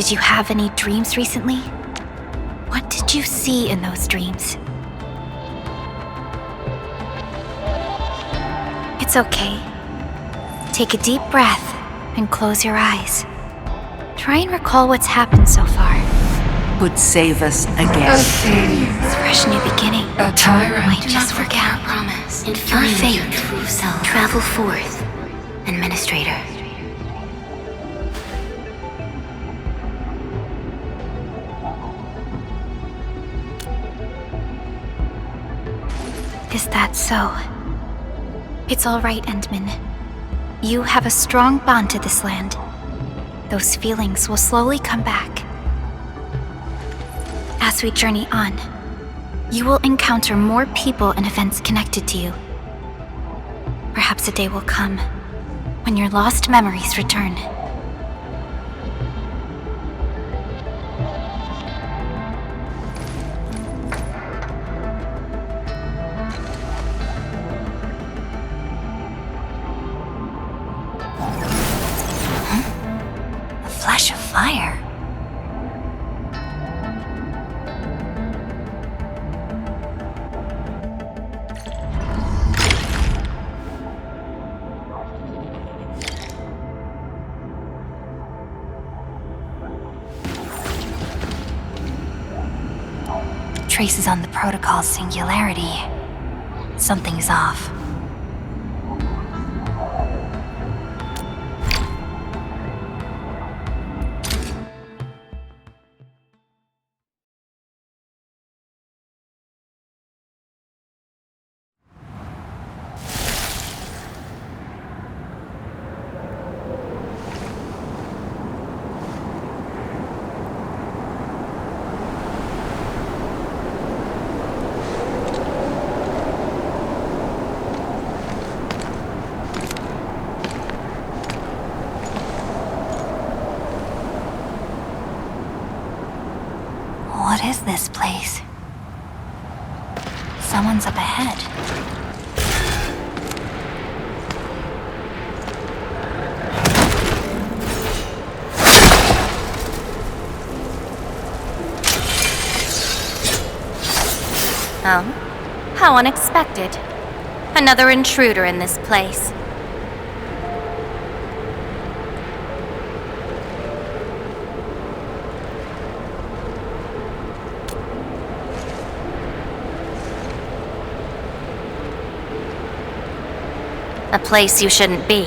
Did you have any dreams recently? What did you see in those dreams? It's okay. Take a deep breath and close your eyes. Try and recall what's happened so far. Would save us again. A failure. Fresh new beginning. A tyrant. Might just forget our promise. Your Find fate. your true self. Travel forth, Administrator. Is that so? It's all right, Endman. You have a strong bond to this land. Those feelings will slowly come back. As we journey on, you will encounter more people and events connected to you. Perhaps a day will come when your lost memories return. A flash of fire. Traces on the protocol's singularity. Something's off. What is this place? Someone's up ahead. Oh? How unexpected. Another intruder in this place. A place you shouldn't be.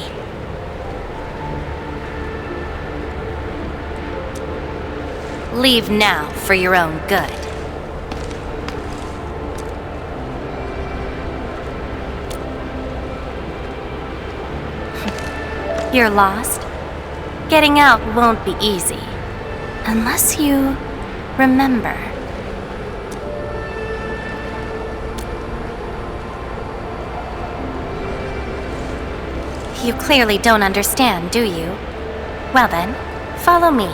Leave now for your own good. You're lost? Getting out won't be easy. Unless you remember. You clearly don't understand, do you? Well then, follow me.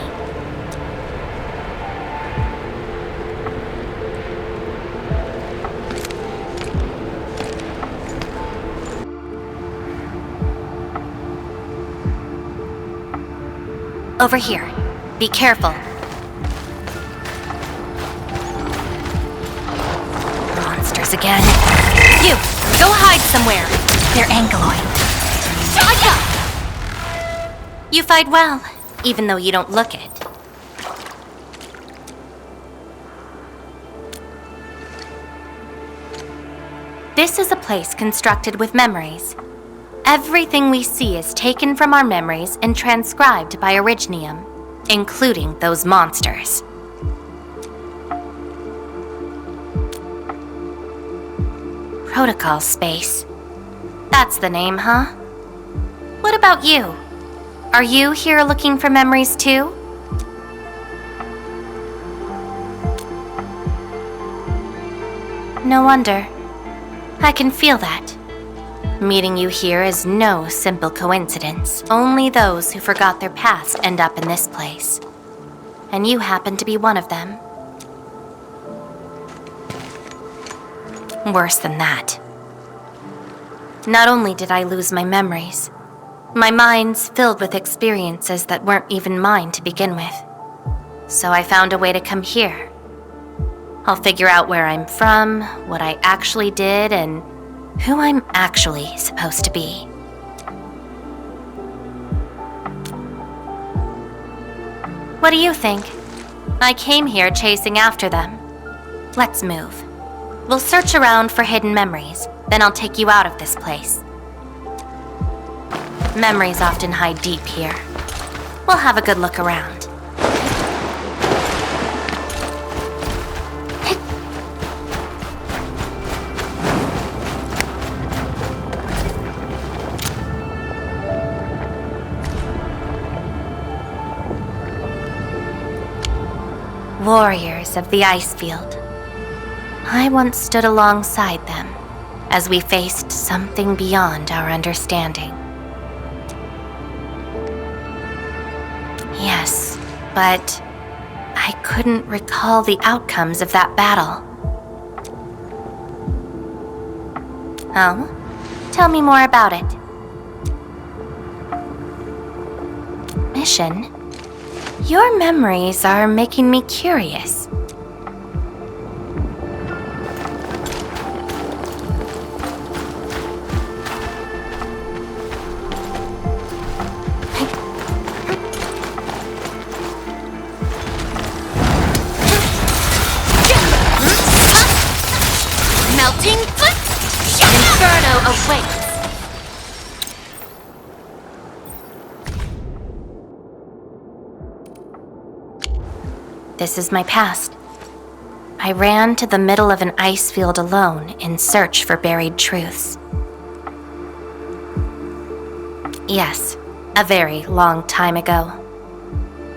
Over here. Be careful. Monsters again. You! Go hide somewhere! They're Ankyloid. You fight well, even though you don't look it. This is a place constructed with memories. Everything we see is taken from our memories and transcribed by Originium, including those monsters. Protocol space. That's the name, huh? What about you? Are you here looking for memories too? No wonder. I can feel that. Meeting you here is no simple coincidence. Only those who forgot their past end up in this place. And you happen to be one of them. Worse than that. Not only did I lose my memories, my mind's filled with experiences that weren't even mine to begin with. so I found a way to come here. I'll figure out where I'm from, what I actually did, and who I'm actually supposed to be. What do you think? I came here chasing after them. Let's move. We'll search around for hidden memories, then I'll take you out of this place. Memories often hide deep here. We'll have a good look around. Warriors of the Icefield. I once stood alongside them as we faced something beyond our understanding. Yes, but I couldn't recall the outcomes of that battle. Oh? Tell me more about it. Mission? Your memories are making me curious. Melting Inferno awaits. This is my past. I ran to the middle of an ice field alone in search for buried truths. Yes, a very long time ago.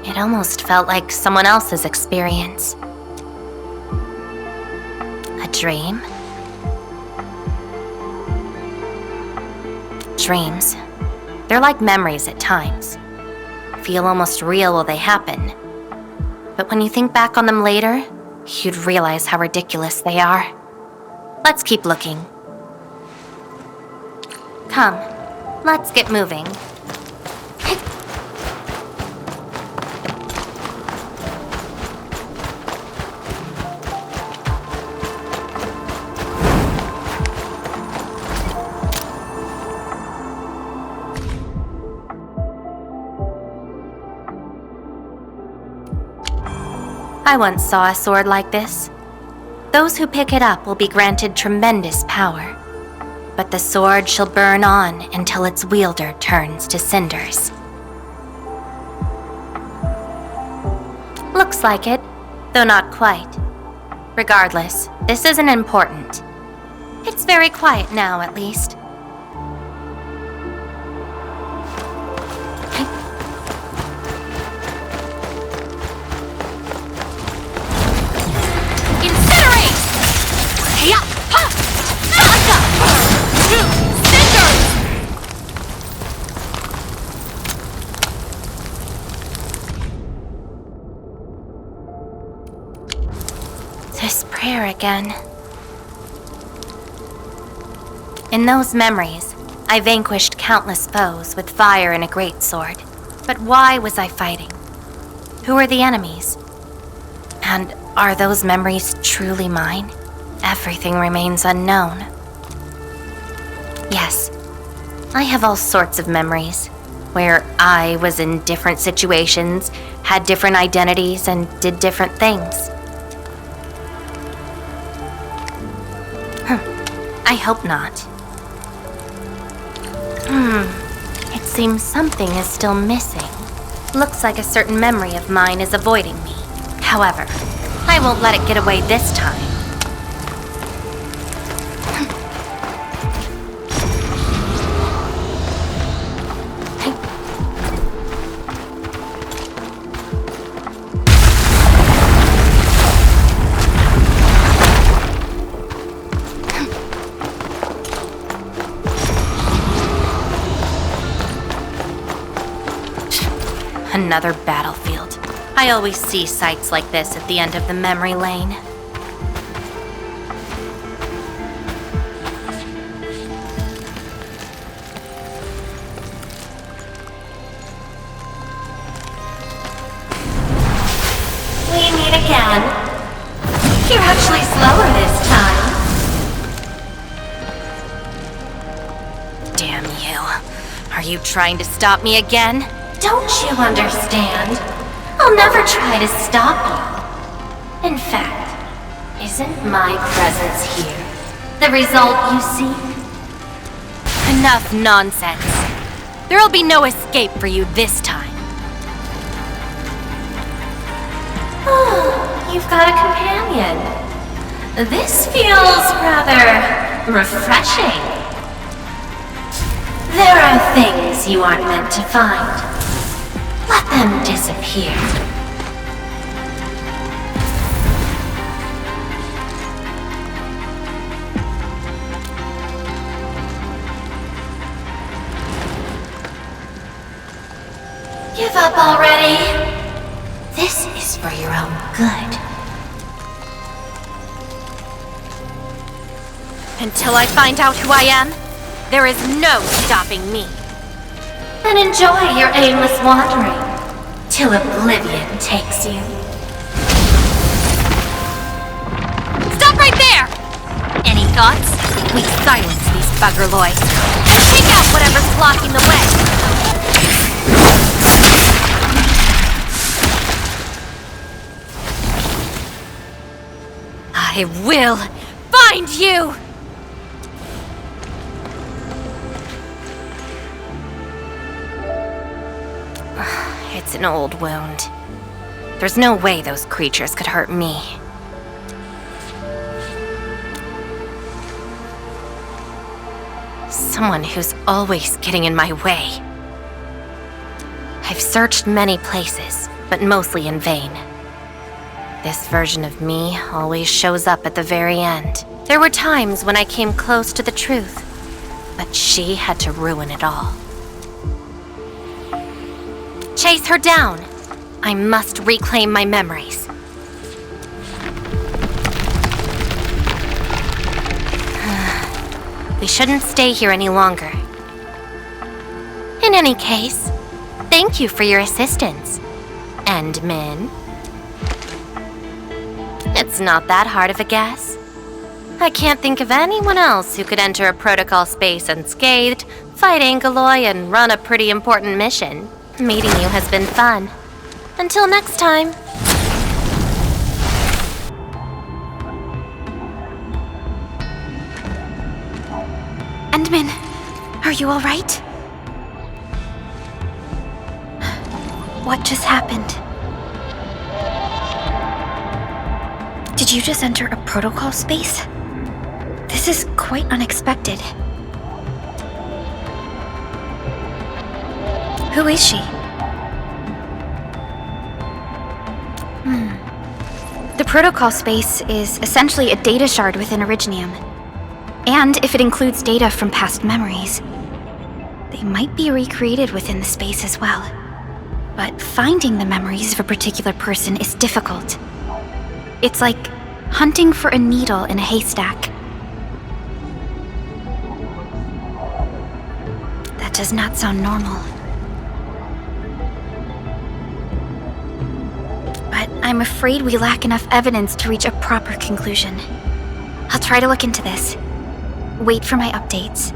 It almost felt like someone else's experience. A dream? Dreams. They're like memories at times. Feel almost real while they happen. But when you think back on them later, you'd realize how ridiculous they are. Let's keep looking. Come, let's get moving. I once saw a sword like this. Those who pick it up will be granted tremendous power, but the sword shall burn on until its wielder turns to cinders. Looks like it, though not quite. Regardless, this isn't important. It's very quiet now, at least. This prayer again. In those memories, I vanquished countless foes with fire and a greatsword. But why was I fighting? Who are the enemies? And are those memories truly mine? Everything remains unknown. Yes, I have all sorts of memories, where I was in different situations, had different identities, and did different things. I hope not. It seems something is still missing. Looks like a certain memory of mine is avoiding me. However, I won't let it get away this time. Another battlefield. I always see sights like this at the end of the memory lane. again. You're actually slower this time. Damn you. Are you trying to stop me again? Don't you understand? I'll never try to stop you. In fact, isn't my presence here the result you seek? Enough nonsense. There'll be no escape for you this time. Oh, you've got a companion. This feels rather refreshing. There are things you aren't meant to find. Let them disappear. Give up already. This is for your own good. Until I find out who I am, there is no stopping me. Then enjoy your aimless wandering, till oblivion takes you. Stop right there! Any thoughts? We silence these buggerloys. Take out whatever's blocking the way. I will find you! It's an old wound. There's no way those creatures could hurt me. Someone who's always getting in my way. I've searched many places, but mostly in vain. This version of me always shows up at the very end. There were times when I came close to the truth, but she had to ruin it all. Chase her down! I must reclaim my memories. We shouldn't stay here any longer. In any case, thank you for your assistance, Endmin. It's not that hard of a guess. I can't think of anyone else who could enter a protocol space unscathed, fight Angeloi, and run a pretty important mission. Meeting you has been fun. Until next time. Endmin, are you all right? What just happened? Did you just enter a protocol space? This is quite unexpected. Who is she? The protocol space is essentially a data shard within Originium. And if it includes data from past memories, they might be recreated within the space as well. But finding the memories of a particular person is difficult. It's like hunting for a needle in a haystack. That does not sound normal. But I'm afraid we lack enough evidence to reach a proper conclusion. I'll try to look into this. Wait for my updates.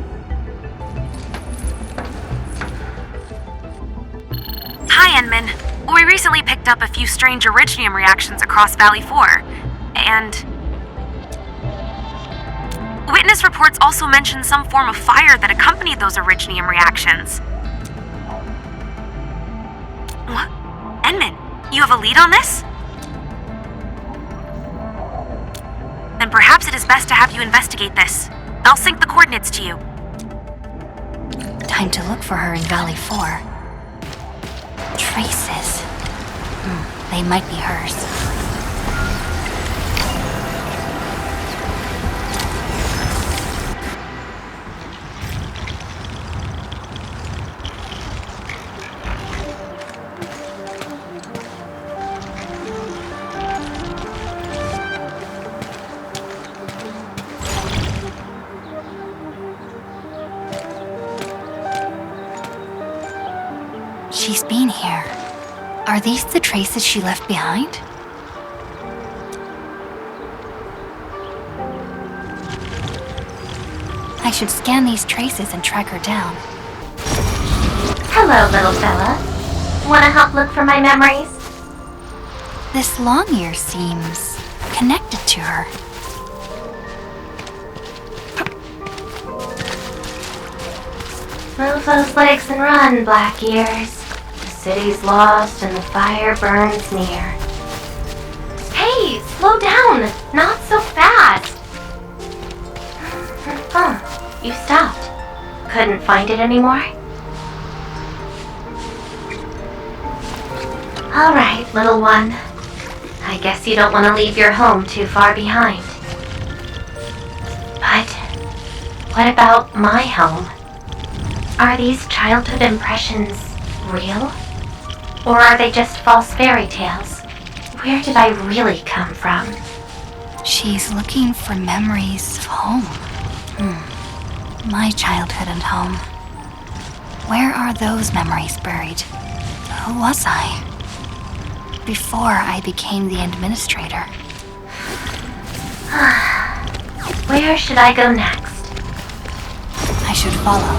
Hi, Enman. We recently picked up a few strange Originium reactions across Valley 4, and... Witness reports also mention some form of fire that accompanied those Originium reactions. What? Enman, you have a lead on this? Then perhaps it is best to have you investigate this. I'll sync the coordinates to you. Time to look for her in Valley 4. Traces. They might be hers. She's been here. Are these the traces she left behind? should scan these traces and track her down. Hello, little fella. Wanna help look for my memories? This long ear seems connected to her. Move those legs and run, Black Ears. The city's lost and the fire burns near. Hey, slow down! Not so fast! Huh, you stopped. Couldn't find it anymore? Alright, little one. I guess you don't want to leave your home too far behind. But what about my home? Are these childhood impressions real? Or are they just false fairy tales? Where did I really come from? She's looking for memories of home. My childhood and home. Where are those memories buried? Who was I? Before I became the administrator. Where should I go next? I should follow.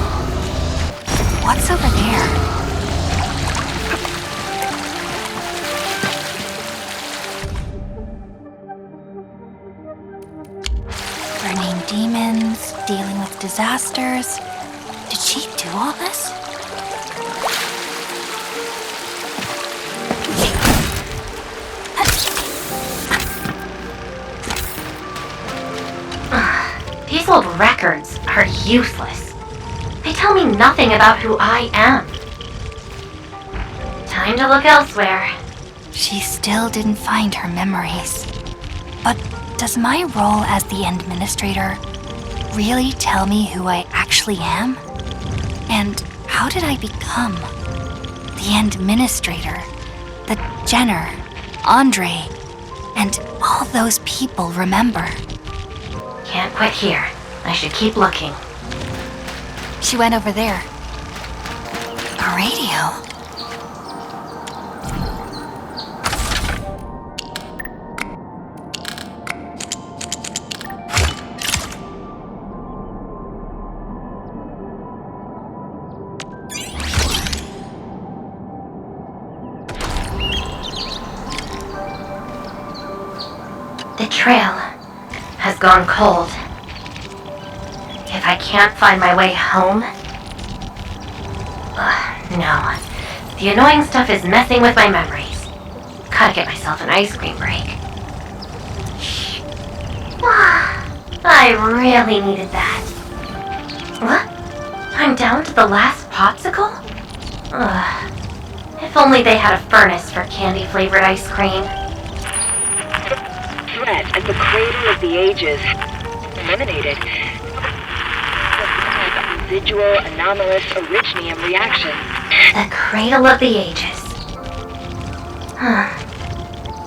What's over there? Burning demons, dealing with disasters. Did she do all this? These old records are useless. They tell me nothing about who I am. Time to look elsewhere. She still didn't find her memories. But does my role as the administrator really tell me who I actually am? And how did I become the administrator that Jenner, Andre, and all those people remember? Can't quit here. I should keep looking. She went over there. A radio. The trail has gone cold. If I can't find my way home... no. The annoying stuff is messing with my memories. Gotta get myself an ice cream break. I really needed that. What? I'm down to the last popsicle? If only they had a furnace for candy-flavored ice cream. Threat at the Cradle of the Ages. Eliminated. Residual anomalous originium reaction. The Cradle of the Ages.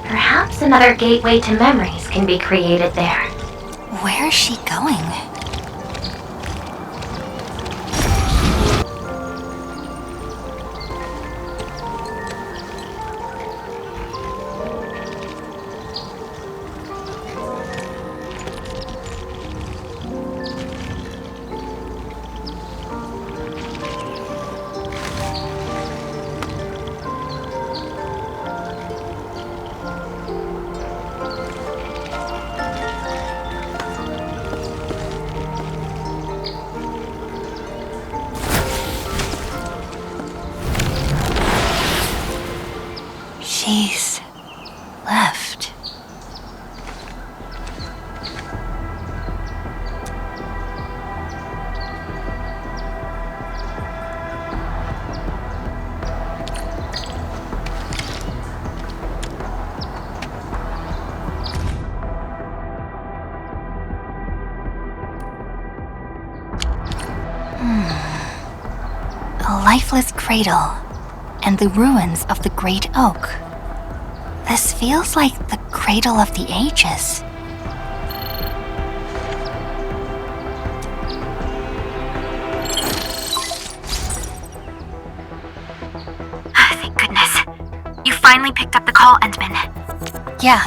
Perhaps another gateway to memories can be created there. Where's she going? She's left. A lifeless cradle and the ruins of the Great Oak. This feels like the Cradle of the Ages. Thank goodness. You finally picked up the call, Endman. Yeah,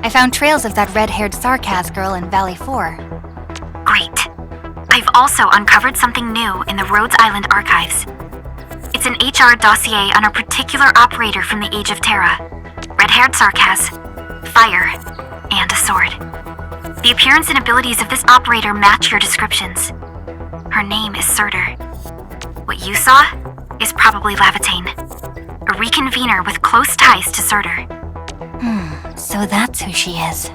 I found trails of that red-haired Sarkaz girl in Valley 4. Great. I've also uncovered something new in the Rhodes Island archives. It's an HR dossier on a particular operator from the Age of Terra. Red-haired Sarkaz, fire, and a sword. The appearance and abilities of this operator match your descriptions. Her name is Surtur. What you saw is probably Laevatain, a reconvener with close ties to Surtur. So that's who she is.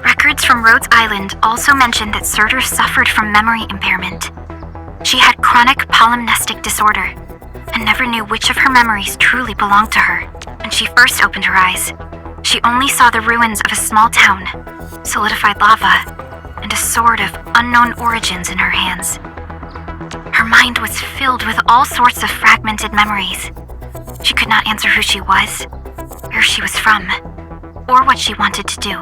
Records from Rhodes Island also mention that Surtur suffered from memory impairment. She had chronic polymnestic disorder and never knew which of her memories truly belonged to her. When she first opened her eyes, she only saw the ruins of a small town, solidified lava, and a sword of unknown origins in her hands. Her mind was filled with all sorts of fragmented memories. She could not answer who she was, where she was from, or what she wanted to do.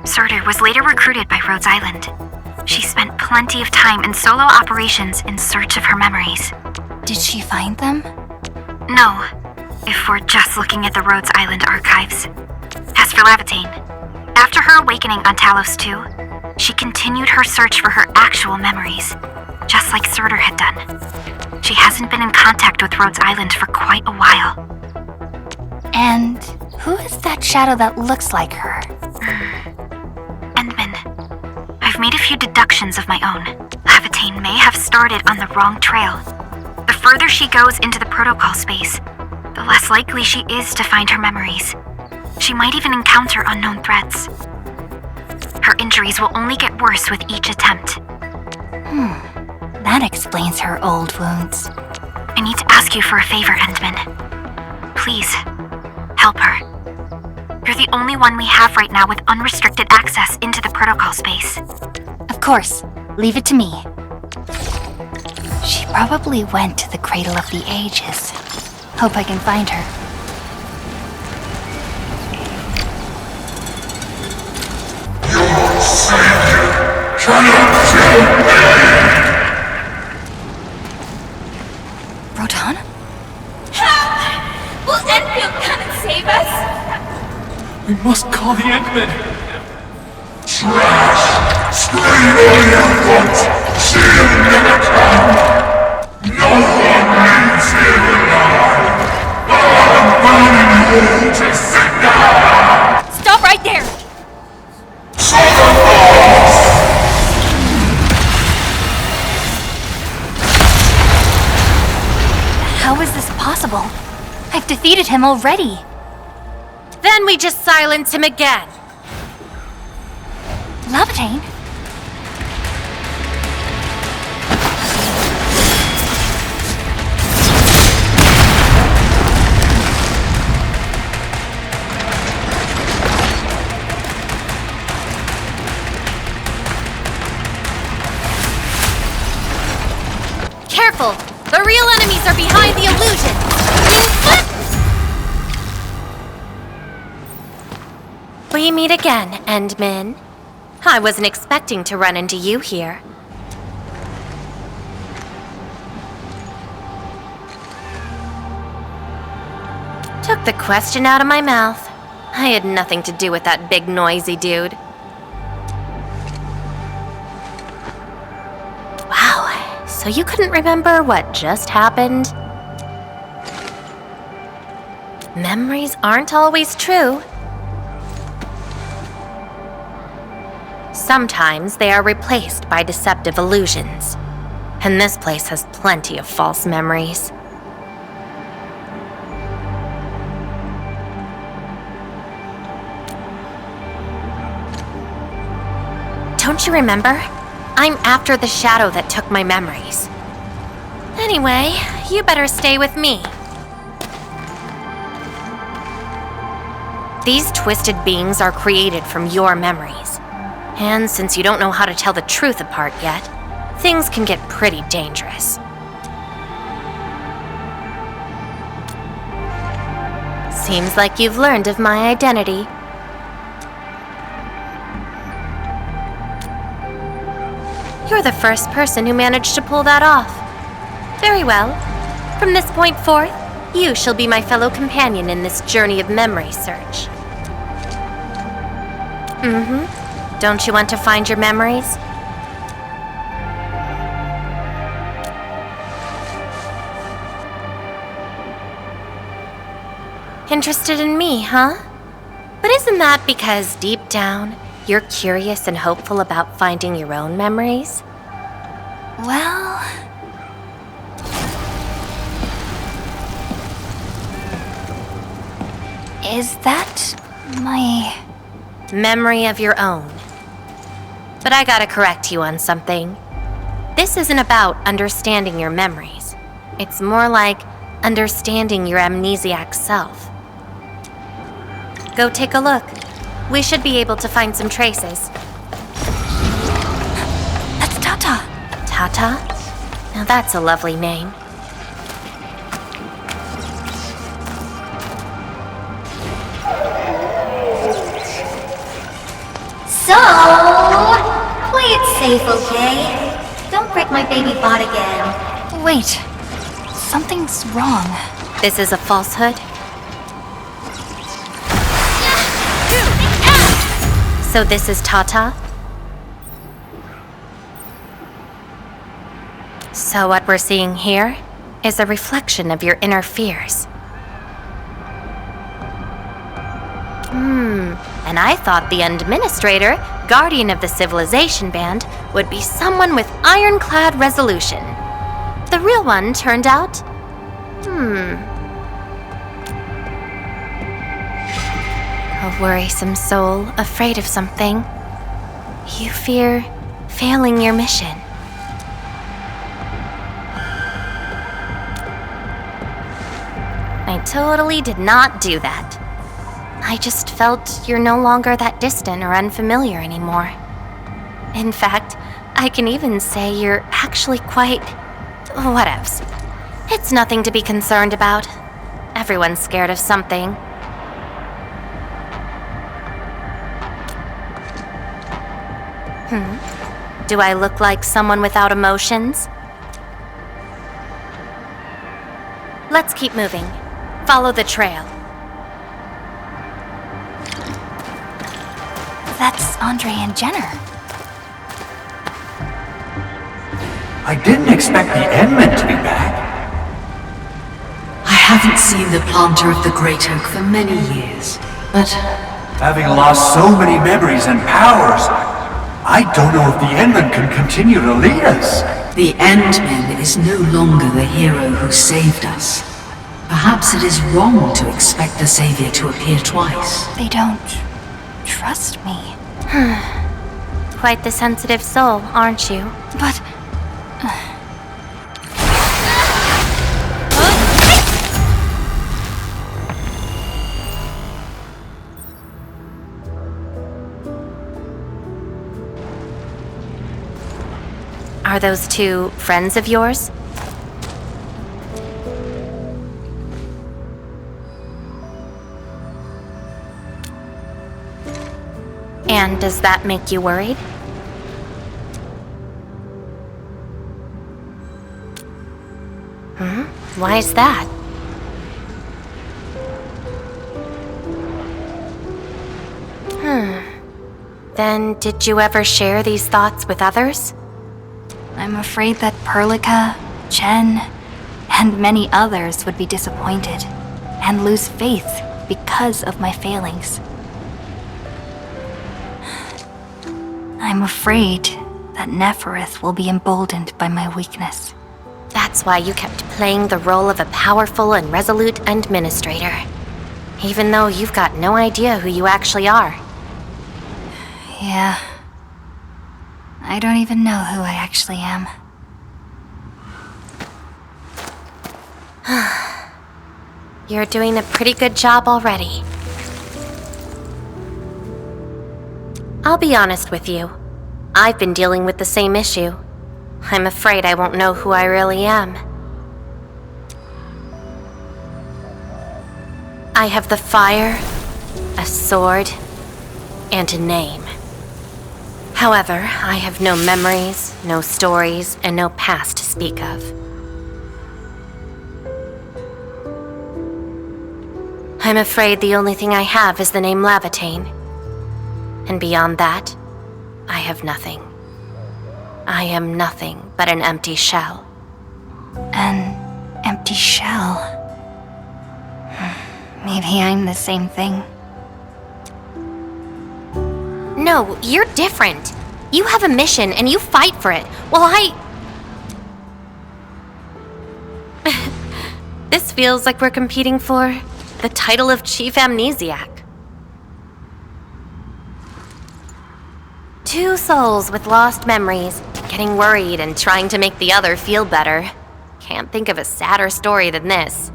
Surtur was later recruited by Rhodes Island. She spent plenty of time in solo operations in search of her memories. Did she find them? No, if we're just looking at the Rhodes Island archives. As for Laevatain, after her awakening on Talos 2, she continued her search for her actual memories, just like Surtur had done. She hasn't been in contact with Rhodes Island for quite a while. And who is that shadow that looks like her? Endman. I've made a few deductions of my own. Laevatain may have started on the wrong trail. The further she goes into the protocol space, the less likely she is to find her memories. She might even encounter unknown threats. Her injuries will only get worse with each attempt. That explains her old wounds. I need to ask you for a favor, Endman. Please, help her. You're the only one we have right now with unrestricted access into the protocol space. Of course. Leave it to me. She probably went to the Cradle of the Ages. Hope I can find her. Your savior cannot kill me! Rodan? Help! Will Endfield come and save us? We must call the Endmen! Trash! Scream all you want! She'll never come! No one leaves here alive! I'm burning you to cinder! Stop right there! How is this possible? I've defeated him already. Then we just silence him again. Laevatain? Careful! The real enemies are behind the illusion! We meet again, Endman. I wasn't expecting to run into you here. Took the question out of my mouth. I had nothing to do with that big noisy dude. Wow, so you couldn't remember what just happened? Memories aren't always true. Sometimes they are replaced by deceptive illusions. And this place has plenty of false memories. Don't you remember? I'm after the shadow that took my memories. Anyway, you better stay with me. These twisted beings are created from your memories. And since you don't know how to tell the truth apart yet, things can get pretty dangerous. Seems like you've learned of my identity. You're the first person who managed to pull that off. Very well. From this point forth, you shall be my fellow companion in this journey of memory search. Don't you want to find your memories? Interested in me, huh? But isn't that because deep down, you're curious and hopeful about finding your own memories? Well... Is that my... Memory of your own. But I gotta correct you on something. This isn't about understanding your memories. It's more like understanding your amnesiac self. Go take a look. We should be able to find some traces. That's Tata. Tata? Now that's a lovely name. So, play it safe, okay? Don't break my baby bot again. Wait. Something's wrong. This is a falsehood? So this is Tata? So what we're seeing here is a reflection of your inner fears. And I thought the Administrator, guardian of the Civilization Band, would be someone with ironclad resolution. The real one turned out... A worrisome soul, afraid of something. You fear failing your mission. I totally did not do that. I just felt you're no longer that distant or unfamiliar anymore. In fact, I can even say you're actually quite... whatevs. It's nothing to be concerned about. Everyone's scared of something. Do I look like someone without emotions? Let's keep moving. Follow the trail. That's Andre and Jenner. I didn't expect the Endmen to be back. I haven't seen the planter of the Great Oak for many years, but... Having lost so many memories and powers, I don't know if the Endmen can continue to lead us. The Endman is no longer the hero who saved us. Perhaps it is wrong to expect the Savior to appear twice. They don't trust me. Quite the sensitive soul, aren't you? But... Are those two friends of yours? And does that make you worried? Why is that? Then did you ever share these thoughts with others? I'm afraid that Perlica, Chen, and many others would be disappointed and lose faith because of my failings. I'm afraid that Neferith will be emboldened by my weakness. That's why you kept playing the role of a powerful and resolute administrator, even though you've got no idea who you actually are. Yeah. I don't even know who I actually am. You're doing a pretty good job already. I'll be honest with you. I've been dealing with the same issue. I'm afraid I won't know who I really am. I have the fire, a sword, and a name. However, I have no memories, no stories, and no past to speak of. I'm afraid the only thing I have is the name Laevatain. And beyond that, I have nothing. I am nothing but an empty shell. An empty shell. Maybe I'm the same thing. No, you're different. You have a mission and you fight for it, while This feels like we're competing for the title of Chief Amnesiac. Two souls with lost memories, getting worried and trying to make the other feel better. Can't think of a sadder story than this.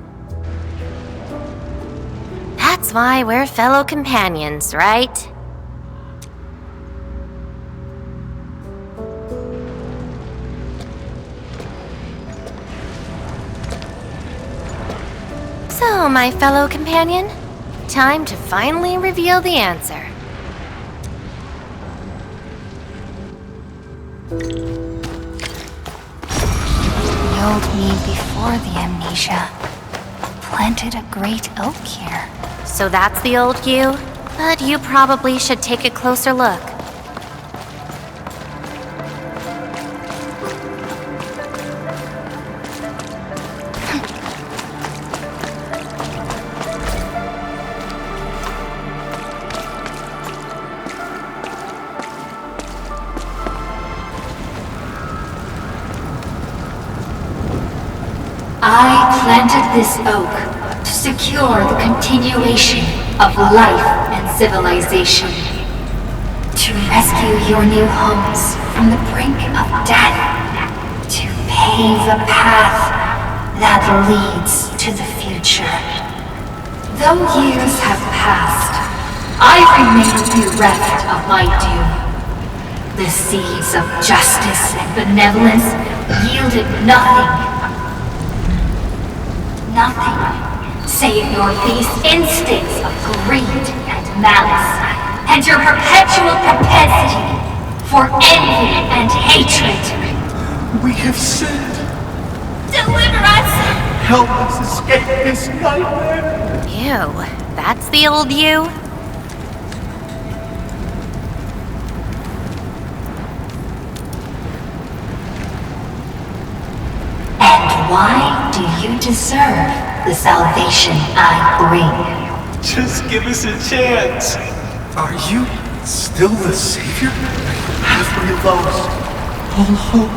That's why we're fellow companions, right? So, my fellow companion, time to finally reveal the answer. The old me before the amnesia planted a great oak here. So that's the old you? But you probably should take a closer look. I planted this oak to secure the continuation of life and civilization. To rescue your new homes from the brink of death. To pave a path that leads to the future. Though years have passed, I remain bereft of my due. The seeds of justice and benevolence yielded nothing. Nothing, save your base instincts of greed and malice, and your perpetual propensity for envy and hatred. We have sinned. Deliver us! Help us escape this nightmare. Ew, that's the old you? And why do you deserve the salvation I bring? Just give us a chance. Are you still the savior? Have we lost all hope?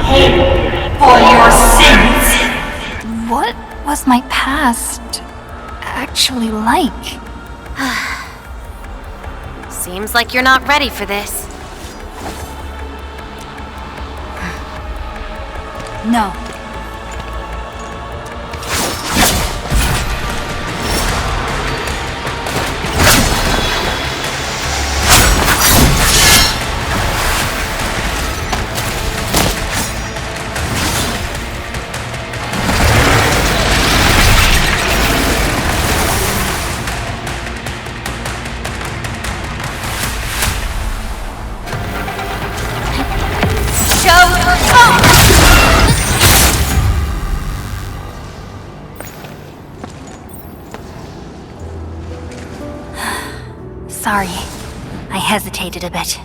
Pay for your sins! What was my past actually like? Seems like you're not ready for this. No. Sorry, I hesitated a bit.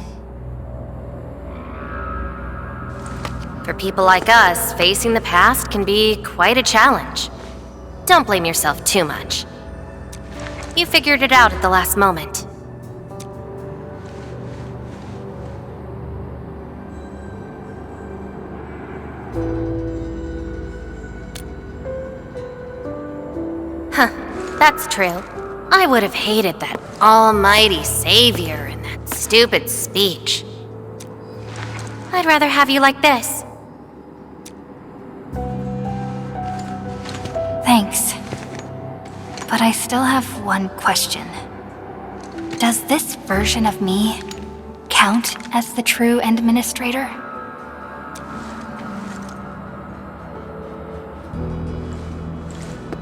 For people like us, facing the past can be quite a challenge. Don't blame yourself too much. You figured it out at the last moment. Huh, that's true. I would have hated that almighty savior and that stupid speech. I'd rather have you like this. Thanks. But I still have one question. Does this version of me count as the true administrator?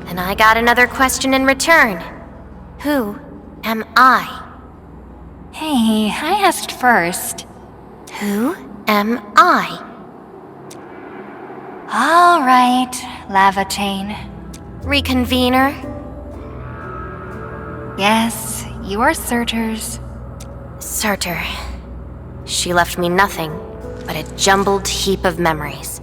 And I got another question in return. Who am I? Hey, I asked first. Who am I? All right, Laevatain. Reconvener? Yes, you are Surtur's. Surtur. She left me nothing but a jumbled heap of memories.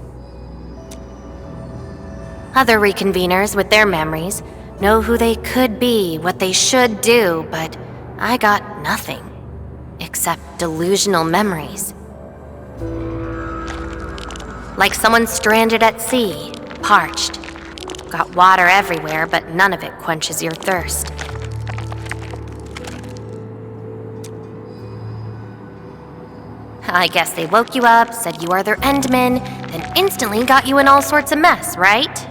Other reconveners with their memories know who they could be, what they should do, but I got nothing except delusional memories. Like someone stranded at sea, parched. Got water everywhere, but none of it quenches your thirst. I guess they woke you up, said you are their Endman, then instantly got you in all sorts of mess, right?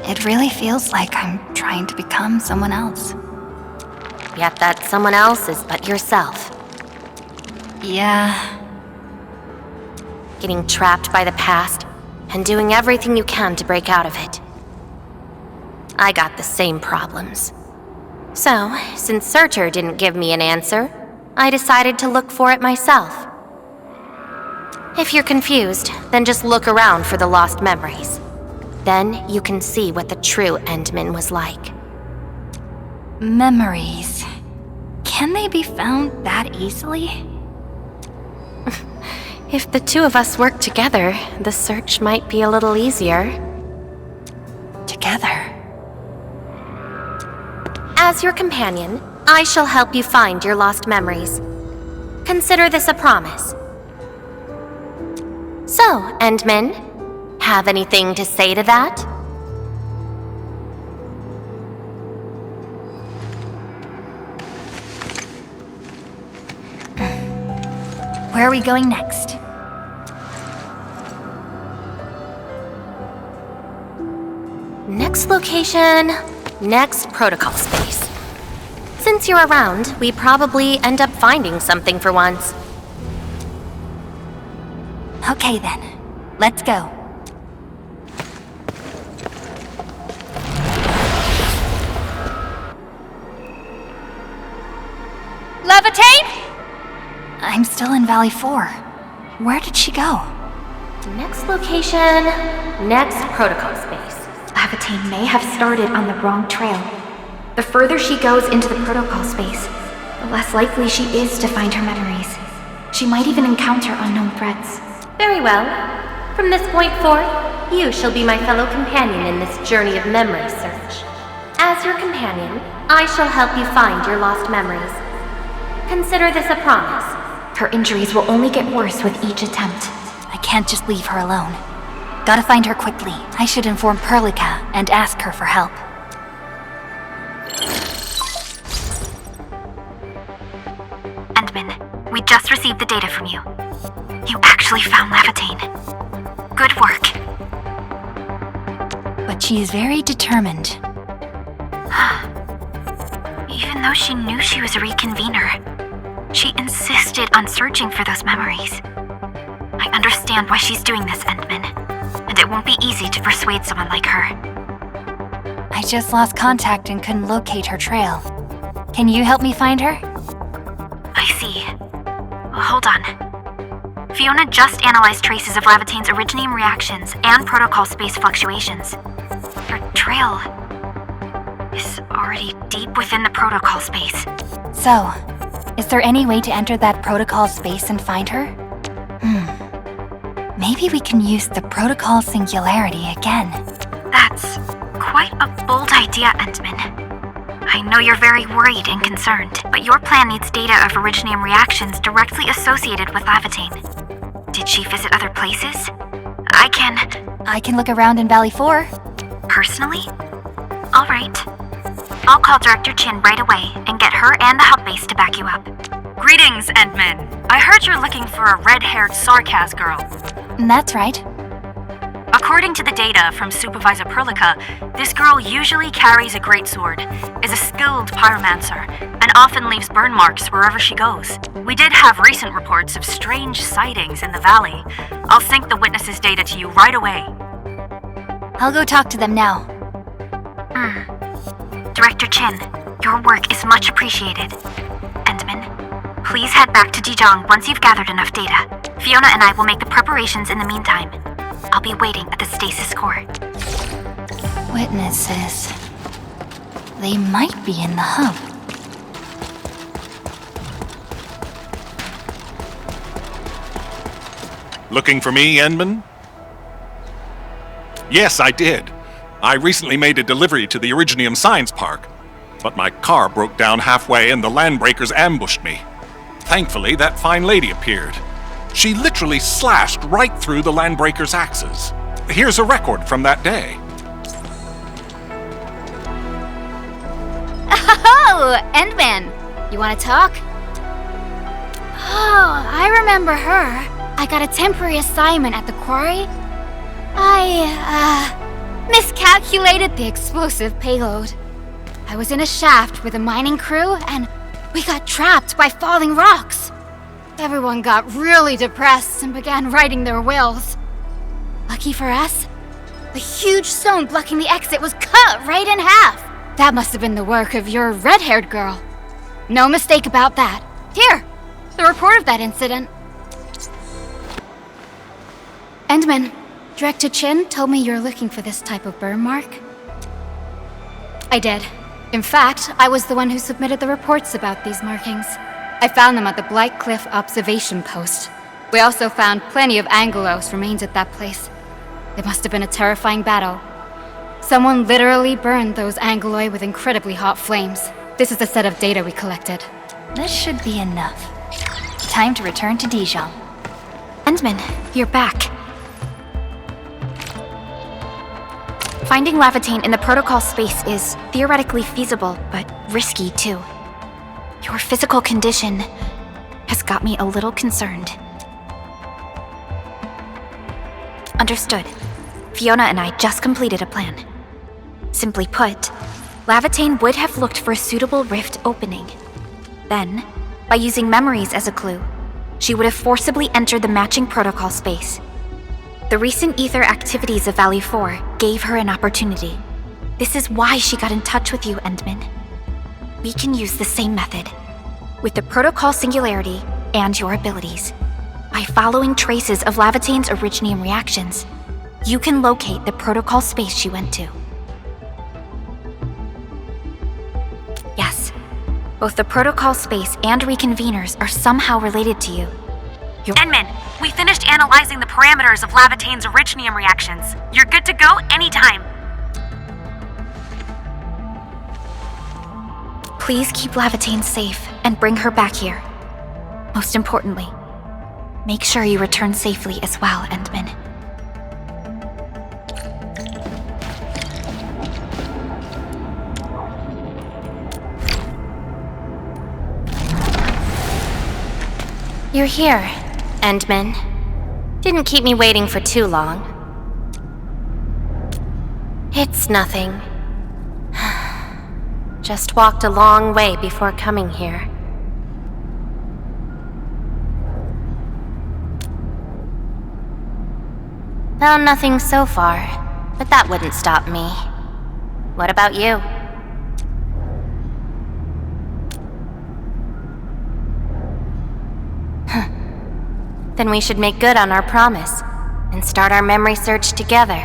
It really feels like I'm trying to become someone else. Yet that someone else is but yourself. Yeah. Getting trapped by the past and doing everything you can to break out of it. I got the same problems. So, since Searcher didn't give me an answer, I decided to look for it myself. If you're confused, then just look around for the lost memories. Then you can see what the true Endman was like. Memories. Can they be found that easily? If the two of us work together, the search might be a little easier. Together? As your companion, I shall help you find your lost memories. Consider this a promise. So, Endman, have anything to say to that? Where are we going next? Next location, next protocol space. Since you're around, we probably end up finding something for once. Okay then, let's go. Laevatain? I'm still in Valley 4. Where did she go? Next location, next protocol space. Laevatain may have started on the wrong trail. The further she goes into the protocol space, the less likely she is to find her memories. She might even encounter unknown threats. Very well. From this point forth, you shall be my fellow companion in this journey of memory search. As your companion, I shall help you find your lost memories. Consider this a promise. Her injuries will only get worse with each attempt. I can't just leave her alone. Gotta find her quickly. I should inform Perlica and ask her for help. Endman, we just received the data from you. You actually found Laevatain. Good work. But she is very determined. Even though she knew she was a reconvener, she insisted on searching for those memories. I understand why she's doing this, Endman, and it won't be easy to persuade someone like her. I just lost contact and couldn't locate her trail. Can you help me find her? I see. Well, hold on. Fiona just analyzed traces of Laevatain's originium reactions and protocol space fluctuations. Her trail is already deep within the protocol space. So, is there any way to enter that protocol space and find her? Maybe we can use the protocol singularity again. That's quite a bold idea, Endman. I know you're very worried and concerned, but your plan needs data of originium reactions directly associated with Laevatain. Did she visit other places? I can look around in Valley 4. Personally? All right. I'll call Director Chin right away and get her and the hub base to back you up. Greetings, Endman. I heard you're looking for a red-haired Sarkaz girl. That's right. According to the data from Supervisor Perlica, this girl usually carries a greatsword, is a skilled pyromancer, and often leaves burn marks wherever she goes. We did have recent reports of strange sightings in the valley. I'll sync the witnesses' data to you right away. I'll go talk to them now. Director Chin, your work is much appreciated. Endman, please head back to Dijong once you've gathered enough data. Fiona and I will make the preparations in the meantime. I'll be waiting at the stasis core. Witnesses. They might be in the hub. Looking for me, Endman? Yes, I did. I recently made a delivery to the Originium Science Park, but my car broke down halfway and the landbreakers ambushed me. Thankfully, that fine lady appeared. She literally slashed right through the landbreakers' axes. Here's a record from that day. Oh, Endman! You want to talk? Oh, I remember her. I got a temporary assignment at the quarry. I, miscalculated the explosive payload. I was in a shaft with a mining crew, and we got trapped by falling rocks. Everyone got really depressed and began writing their wills. Lucky for us, the huge stone blocking the exit was cut right in half. That must have been the work of your red-haired girl. No mistake about that. Here, the report of that incident. Endman, Director Chin told me you're looking for this type of burn mark. I did. In fact, I was the one who submitted the reports about these markings. I found them at the Blight Cliff observation post. We also found plenty of Angelos remains at that place. It must have been a terrifying battle. Someone literally burned those Angeloi with incredibly hot flames. This is a set of data we collected. This should be enough. Time to return to Dijon. Endman, you're back. Finding Laevatain in the protocol space is theoretically feasible, but risky too. Your physical condition has got me a little concerned. Understood. Fiona and I just completed a plan. Simply put, Laevatain would have looked for a suitable rift opening. Then, by using memories as a clue, she would have forcibly entered the matching protocol space. The recent ether activities of Valley 4 gave her an opportunity. This is why she got in touch with you, Endman. We can use the same method, with the protocol singularity and your abilities. By following traces of Laevatain's Originium reactions, you can locate the protocol space she went to. Yes, both the protocol space and reconveners are somehow related to you. Endman, we finished analyzing the parameters of Laevatain's Originium reactions. You're good to go anytime. Please keep Laevatain safe and bring her back here. Most importantly, make sure you return safely as well, Endman. You're here, Endman. Didn't keep me waiting for too long. It's nothing. Just walked a long way before coming here. Found nothing so far, but that wouldn't stop me. What about you? Then we should make good on our promise and start our memory search together.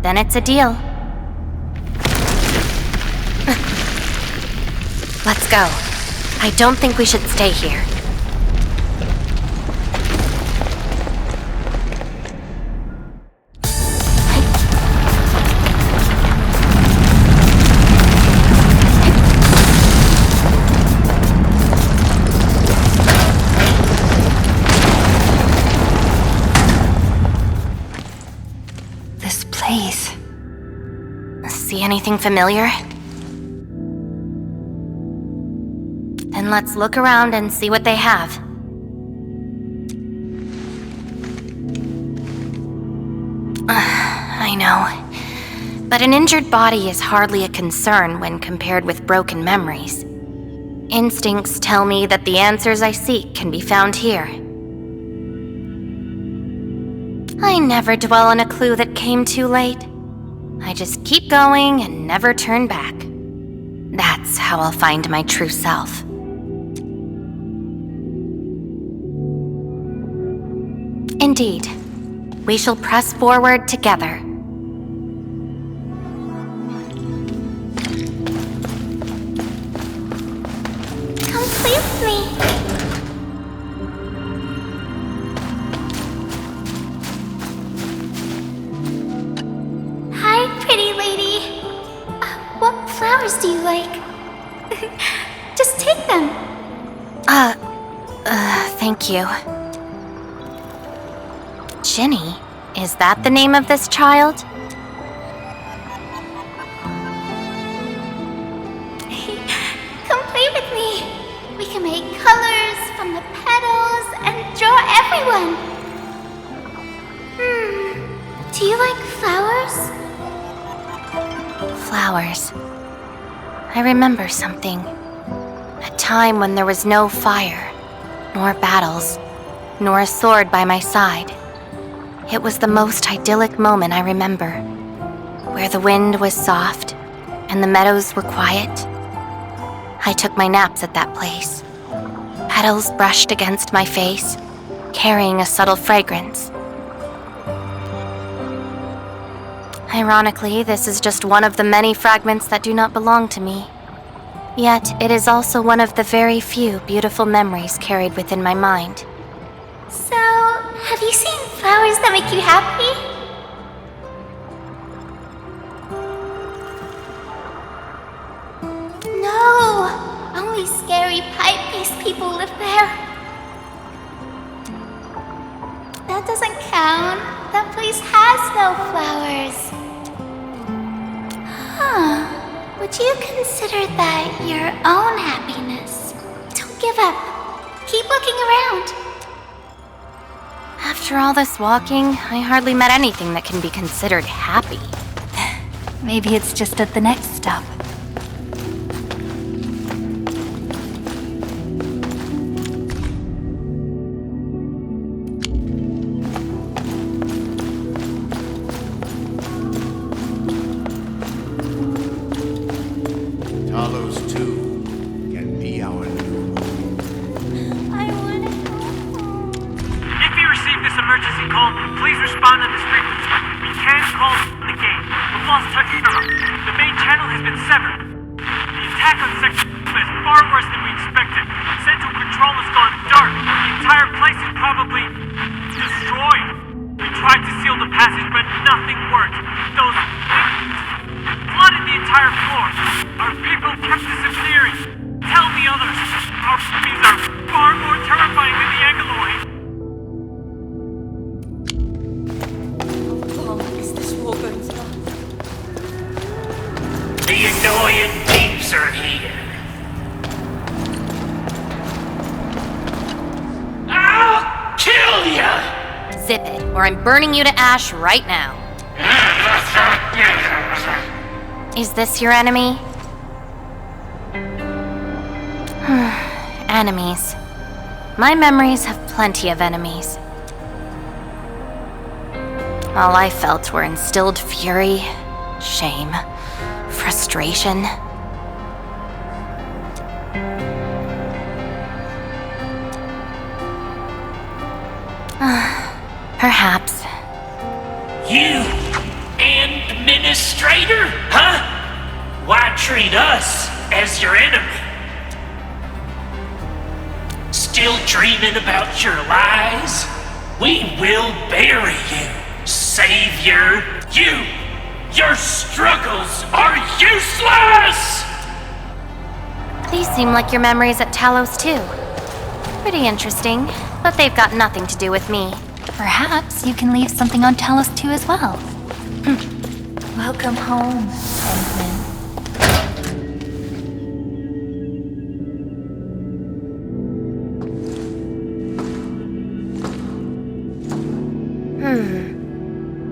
Then it's a deal. Let's go. I don't think we should stay here. See anything familiar? Then let's look around and see what they have. I know. But an injured body is hardly a concern when compared with broken memories. Instincts tell me that the answers I seek can be found here. I never dwell on a clue that came too late. I just keep going and never turn back. That's how I'll find my true self. Indeed, we shall press forward together. with me. Hi, pretty lady. What flowers do you like? Just take them. Thank you. Ginny, is that the name of this child? Come play with me. We can make colors from the petals and draw everyone. Do you like flowers? Flowers. I remember something. A time when there was no fire, nor battles, nor a sword by my side. It was the most idyllic moment I remember, where the wind was soft and the meadows were quiet. I took my naps at that place. Petals brushed against my face, carrying a subtle fragrance. Ironically, this is just one of the many fragments that do not belong to me. Yet, it is also one of the very few beautiful memories carried within my mind. So, have you seen flowers that make you happy? No! Only scary pipe-faced people live there. That doesn't count. That place has no flowers. Would you consider that your own happiness? Don't give up. Keep looking around. After all this walking, I hardly met anything that can be considered happy. Maybe it's just at the next stop. Talos too can be our new home. I want to go home. If you receive this emergency call, please respond on this frequency. We can't call the gate. We've lost touch with them. The main channel has been severed. The attack on Sector is far worse than we expected. Central control has gone dark. The entire place is probably destroyed. We tried to seal the passage, but nothing worked. Those things flooded the entire floor. Our people kept disappearing. Tell the others. Our enemies are far more terrifying than the Angaloid. The annoying peeps are here. I'll kill ya! Zip it, or I'm burning you to ash right now. Is this your enemy? Enemies. My memories have plenty of enemies. All I felt were instilled fury, shame, frustration. Perhaps. You, administrator, huh? Why treat us as your enemy? Still dreaming about your lies? We will bury you, savior. Your struggles are useless! These seem like your memories at Talos too. Pretty interesting, but they've got nothing to do with me. Perhaps you can leave something on Talos 2 as well. Welcome home, Endman.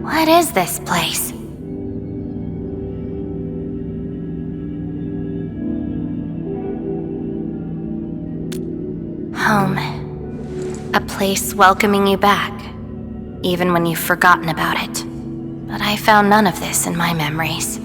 What is this place? Home. A place welcoming you back, even when you've forgotten about it. But I found none of this in my memories.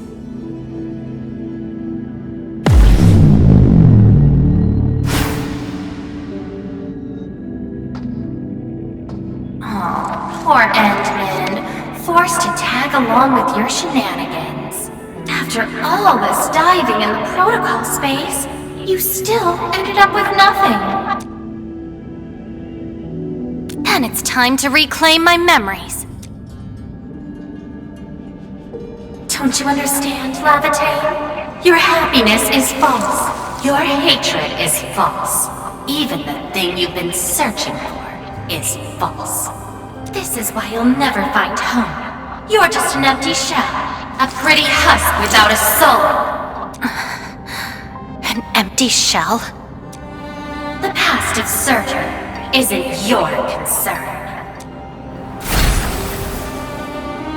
Oh, poor Endman, forced to tag along with your shenanigans. After all this diving in the protocol space, you still ended up with nothing. And it's time to reclaim my memories. Don't you understand, Laevatain? Your happiness is false. Your hatred is false. Even the thing you've been searching for is false. This is why you'll never find home. You're just an empty shell. A pretty husk without a soul. An empty shell? The past of Surtur isn't your concern.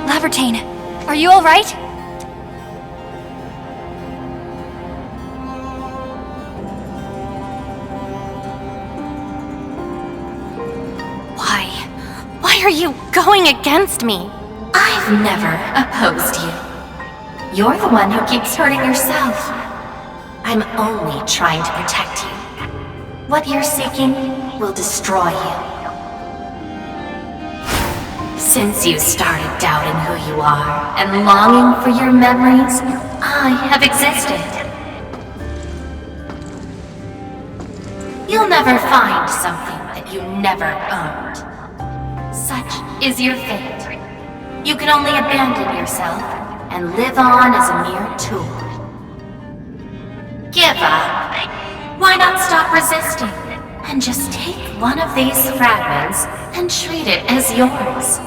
Laevatain, are you alright? Why are you going against me? I've never opposed you. You're the one who keeps hurting yourself. I'm only trying to protect you. What you're seeking will destroy you. Since you started doubting who you are and longing for your memories, I have existed. You'll never find something that you never owned. Such is your fate. You can only abandon yourself and live on as a mere tool. Give up. Why not stop resisting and just take one of these fragments and treat it as yours?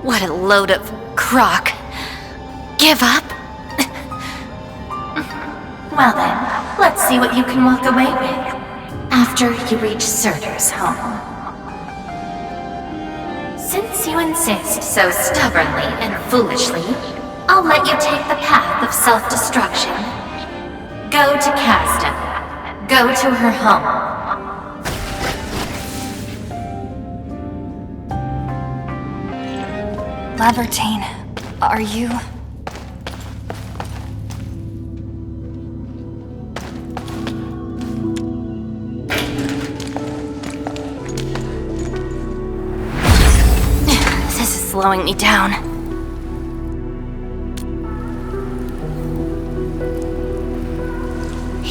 What a load of crock. Give up? Well then, let's see what you can walk away with after you reach Surtur's home. Since you insist so stubbornly and foolishly, I'll let you take the path of self-destruction. Go to Casta. Go to her home. Laevatain, are you... Slowing me down.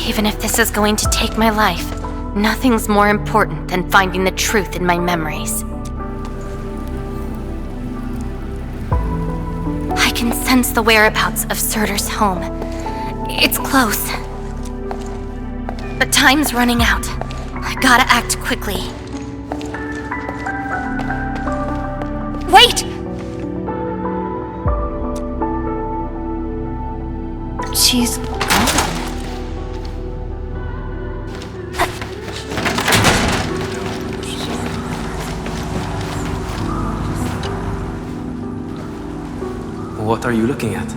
Even if this is going to take my life, nothing's more important than finding the truth in my memories. I can sense the whereabouts of Surtur's home. It's close. But time's running out. I gotta act quickly. Wait! She's gone. What are you looking at?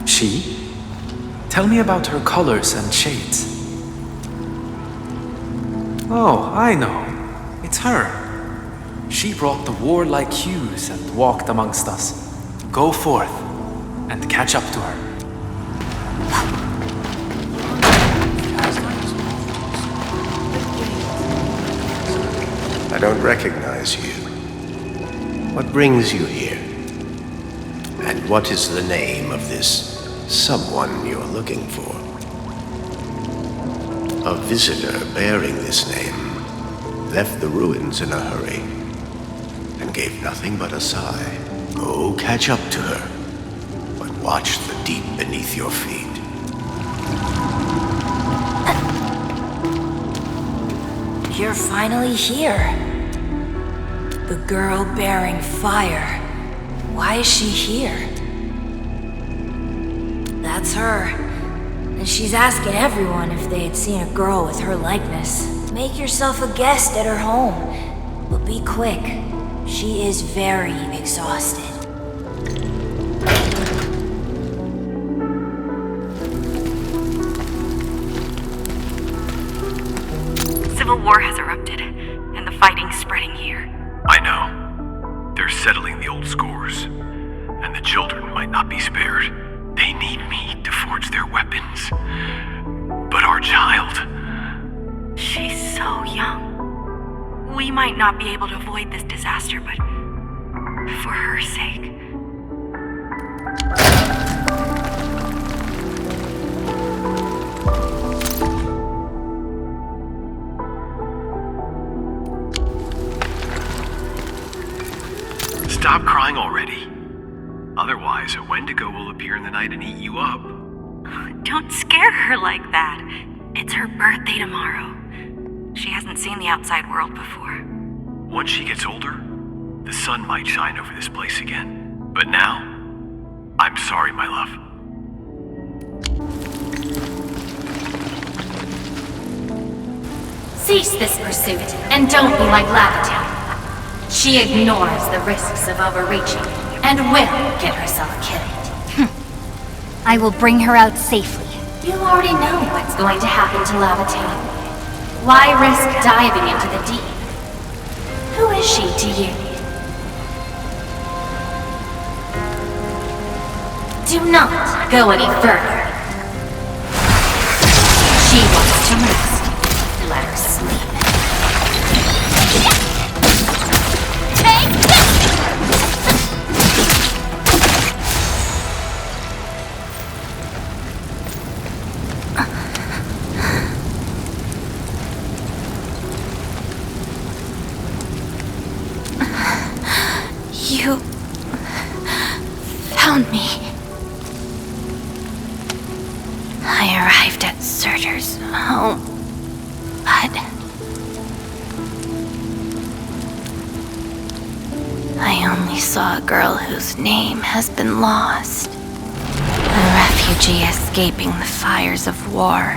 She? Tell me about her colors and shades. Oh, I know. It's her. She brought the warlike hues and walked amongst us. Go forth and catch up to her. I don't recognize you. What brings you here? And what is the name of this someone you're looking for? A visitor bearing this name left the ruins in a hurry and gave nothing but a sigh. Go catch up to her, but watch the deep beneath your feet. You're finally here. The girl bearing fire. Why is she here? That's her. And she's asking everyone if they had seen a girl with her likeness. Make yourself a guest at her home. But be quick. She is very exhausted. Civil war has erupted, and the fighting's spreading here. I know. They're settling the old scores, and the children might not be spared. They need me to forge their weapons. But our child... She's so young. We might not be able to avoid this disaster, but for her sake... appear in the night and eat you up. Don't scare her like that. It's her birthday tomorrow. She hasn't seen the outside world before. Once she gets older, the sun might shine over this place again. But now, I'm sorry, my love. Cease this pursuit, and don't be like Laevatain. She ignores the risks of overreaching, and will get herself killed. I will bring her out safely. You already know what's going to happen to Laevatain. Why risk diving into the deep? Who is she to you? Do not go any further. She wants to rest. Let her sleep. Take this! You found me. I arrived at Surtur's home, but I only saw a girl whose name has been lost. A refugee escaping the fires of war.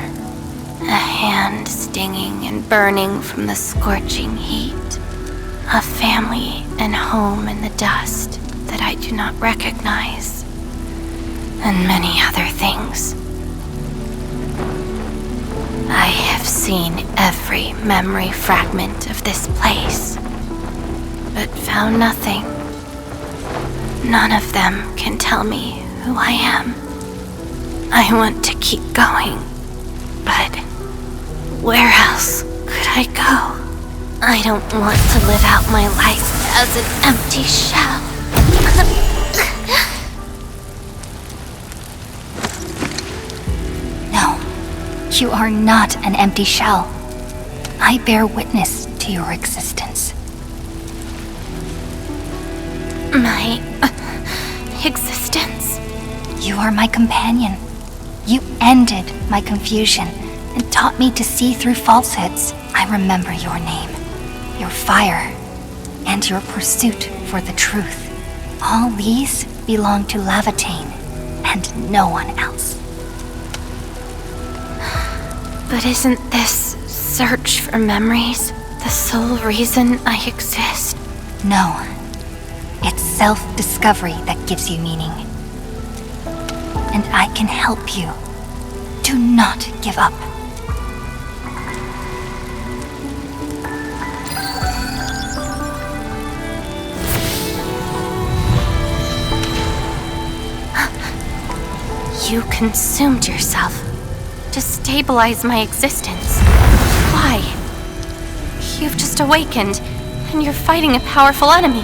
A hand stinging and burning from the scorching heat. A family and home in the dust that I do not recognize. And many other things. I have seen every memory fragment of this place, but found nothing. None of them can tell me who I am. I want to keep going, but where else could I go? I don't want to live out my life as an empty shell. No, you are not an empty shell. I bear witness to your existence. My existence? You are my companion. You ended my confusion and taught me to see through falsehoods. I remember your name, your fire, and your pursuit for the truth. All these belong to Laevatain and no one else. But isn't this search for memories the sole reason I exist? No. It's self-discovery that gives you meaning. And I can help you. Do not give up. You consumed yourself to stabilize my existence. Why? You've just awakened, and you're fighting a powerful enemy.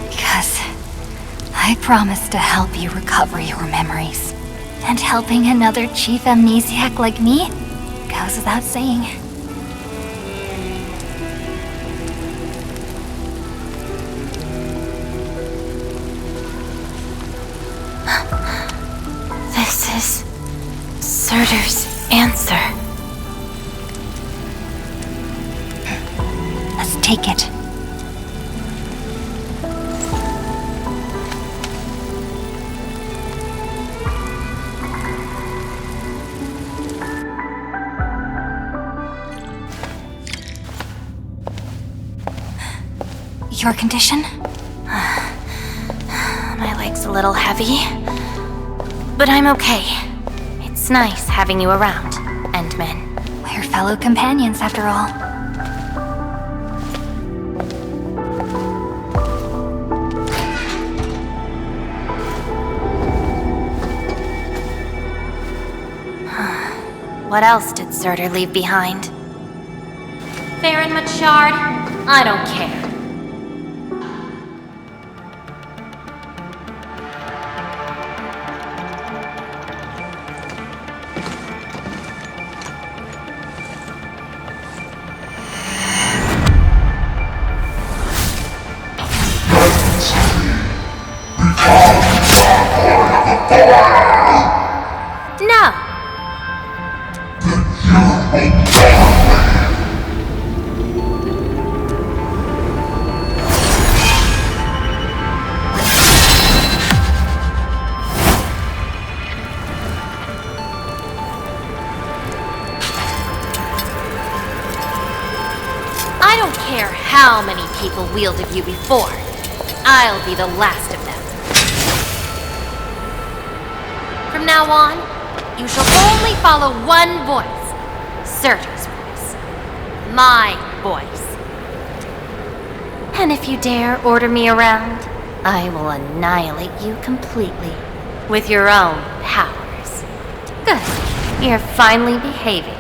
Because I promised to help you recover your memories. And helping another chief amnesiac like me goes without saying. This is Surtur's answer. Let's take it. Your condition? My leg's a little heavy, but I'm okay. It's nice having you around, Endman. We're fellow companions, after all. What else did Surtur leave behind? Farron Machard? I don't care. people wielded you before. I'll be the last of them. From now on, you shall only follow one voice. Surtur's voice. My voice. And if you dare order me around, I will annihilate you completely. With your own powers. Good. You're finally behaving.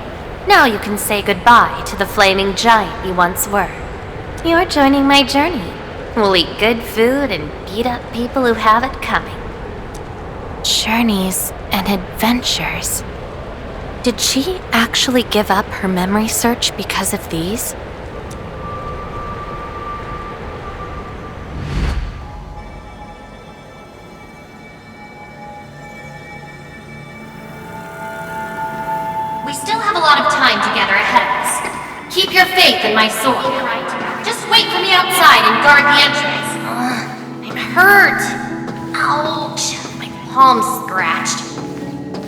Now you can say goodbye to the flaming giant you once were. You're joining my journey. We'll eat good food and beat up people who have it coming. Journeys and adventures. Did she actually give up her memory search because of these? We still have a lot of time together ahead of us. Keep your faith in my sword, right? Just wait for me outside and guard the entrance. I'm hurt. Ouch. My palm's scratched.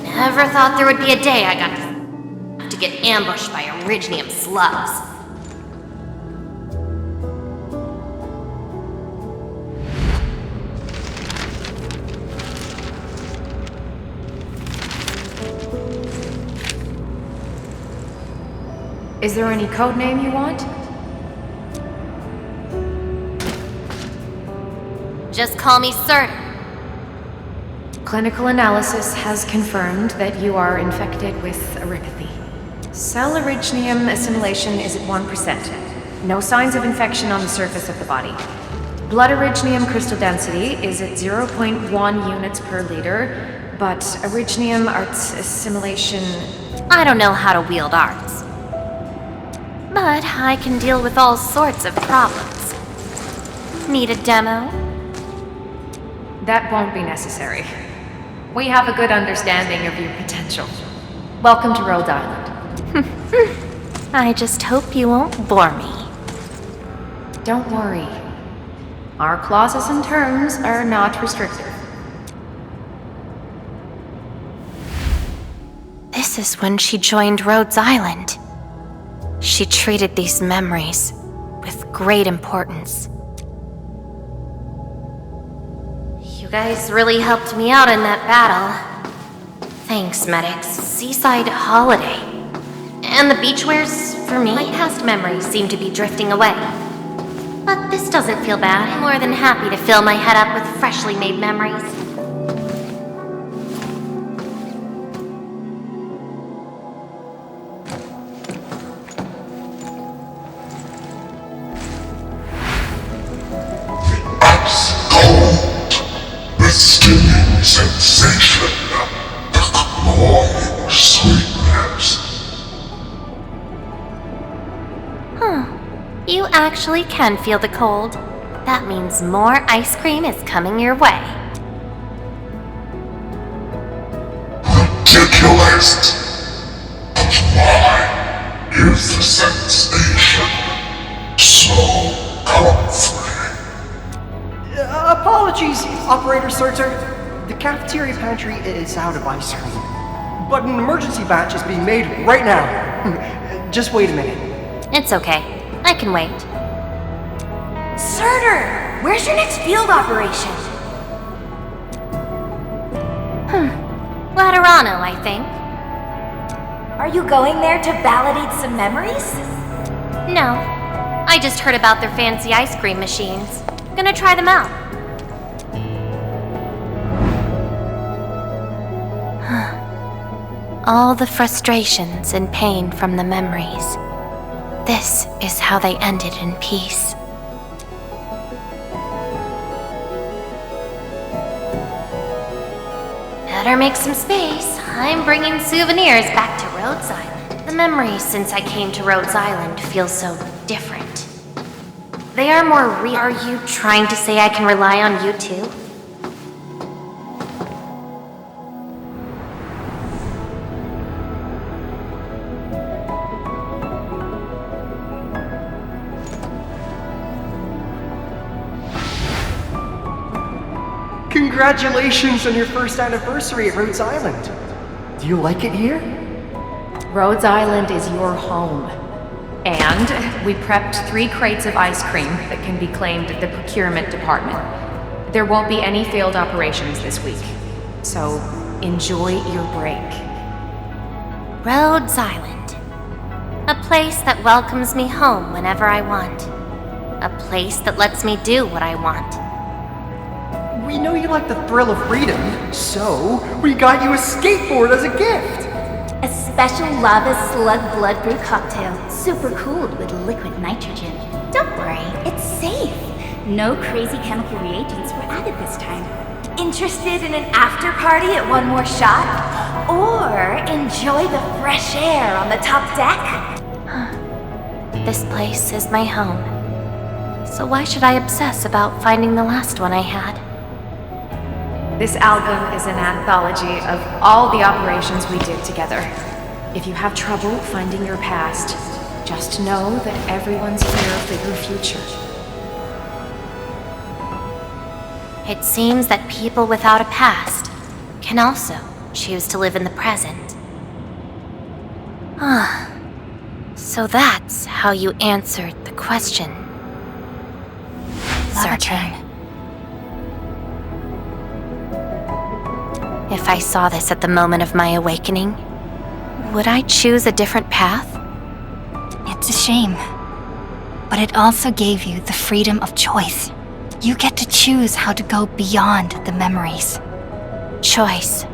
Never thought there would be a day I got to get ambushed by Originium slugs. Is there any code name you want? Just call me Surtur. Clinical analysis has confirmed that you are infected with Arknights. Cell originium assimilation is at 1%. No signs of infection on the surface of the body. Blood originium crystal density is at 0.1 units per liter, but originium arts assimilation... I don't know how to wield arts. But I can deal with all sorts of problems. Need a demo? That won't be necessary. We have a good understanding of your potential. Welcome to Rhodes Island. I just hope you won't bore me. Don't worry. Our clauses and terms are not restrictive. This is when she joined Rhodes Island. She treated these memories with great importance. You guys really helped me out in that battle. Thanks, medics. Seaside holiday. And the beachwares for me. My past memories seem to be drifting away. But this doesn't feel bad. I'm more than happy to fill my head up with freshly made memories. Stinging sensation, the cloying sweetness. You actually can feel the cold. That means more ice cream is coming your way. Ridiculous! But why is the sensation so comforting? Apologies, Operator Surtur. The cafeteria pantry is out of ice cream. But an emergency batch is being made right now. Just wait a minute. It's okay. I can wait. Surtur! Where's your next field operation? Laterano, I think. Are you going there to validate some memories? No. I just heard about their fancy ice cream machines. Gonna try them out. All the frustrations and pain from the memories. This is how they ended in peace. Better make some space. I'm bringing souvenirs back to Rhodes Island. The memories since I came to Rhodes Island feel so different. They are more real. Are you trying to say I can rely on you too? Congratulations on your first anniversary at Rhodes Island. Do you like it here? Rhodes Island is your home. And we prepped 3 crates of ice cream that can be claimed at the procurement department. There won't be any failed operations this week, so enjoy your break. Rhodes Island. A place that welcomes me home whenever I want. A place that lets me do what I want. We know you like the thrill of freedom, so we got you a skateboard as a gift. A special lava slug blood brew cocktail, super cooled with liquid nitrogen. Don't worry, it's safe. No crazy chemical reagents were added this time. Interested in an after party at One More Shot? Or enjoy the fresh air on the top deck? This place is my home. So why should I obsess about finding the last one I had? This album is an anthology of all the operations we did together. If you have trouble finding your past, just know that everyone's here for your future. It seems that people without a past can also choose to live in the present. Ah, so that's how you answered the question, Searcher. If I saw this at the moment of my awakening, would I choose a different path? It's a shame, but it also gave you the freedom of choice. You get to choose how to go beyond the memories. Choice.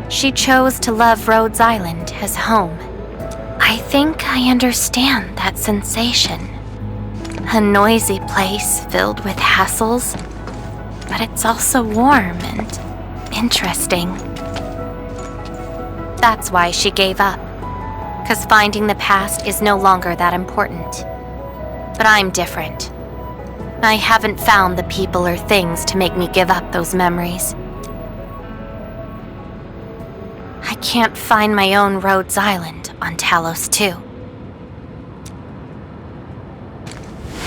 She chose to love Rhodes Island as home. I think I understand that sensation. A noisy place filled with hassles, but it's also warm and interesting. That's why she gave up, 'cause finding the past is no longer that important. But I'm different. I haven't found the people or things to make me give up those memories. I can't find my own Rhodes Island on Talos 2.